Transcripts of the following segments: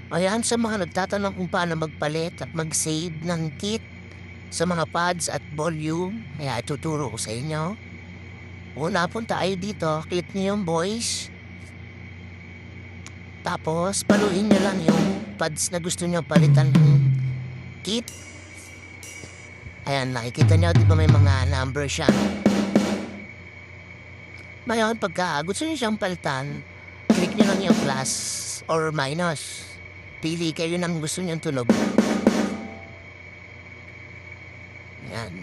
Ayan, sa mga nagtatanong kung paano magpalit at mag-save ng kit sa mga pads at volume, kaya ituturo ko sa inyo. Una, punta tayo dito, click niyo yung voice. Tapos, paluin nyo lang yung pads na gusto nyo palitan ng kit. Ayan, nakikita nyo, di ba may mga number siya? Ngayon, pagka gusto nyo siyang palitan, click nyo lang yung plus or minus. Pili kayo ng gusto nyong tunog. Yan.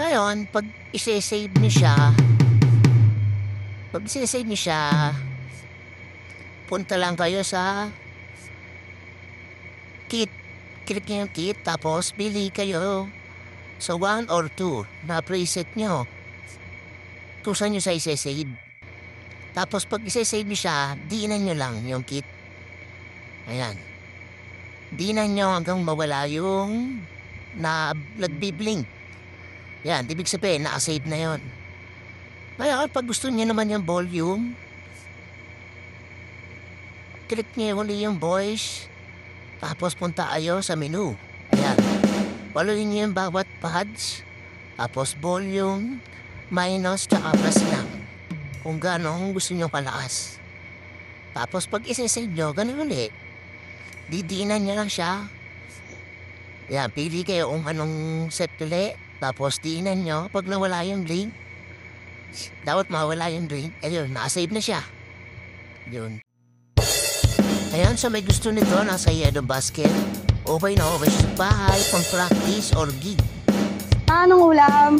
Ngayon, pag isi-save niyo siya, punta lang kayo sa kit. Click niyo yung kit, tapos pili kayo sa 1 or 2 na preset nyo. Kung saan nyo sa isi-save. Tapos pag isi-save niyo siya, diinan nyo lang yung kit. Ayan. Diinan nyo hanggang mawala yung nagbiblink. Yan, ibig sabihin, naka-save na yon. Ngayon, pag gusto niyo naman yung volume, click niyo uli yung voice, tapos punta kayo sa menu. Ayan. Paluin niyo yung bawat pads, tapos volume, minus, tsaka plus lang. Kung gano'ng gusto nyo kalakas. Tapos pag isi-save nyo, ganun ulit. Didiinan nyo lang siya. Yan, pili kayo kung anong set ulit. Tapos diinan nyo. Pag nawala yung link, dapat mawala yung link. Ayun, nakasave na siya. Yun. Ayan, sa may gusto nito, nasa Yellow Basket. Okay na okay sa bahay, pang practice or gig. Anong ulam?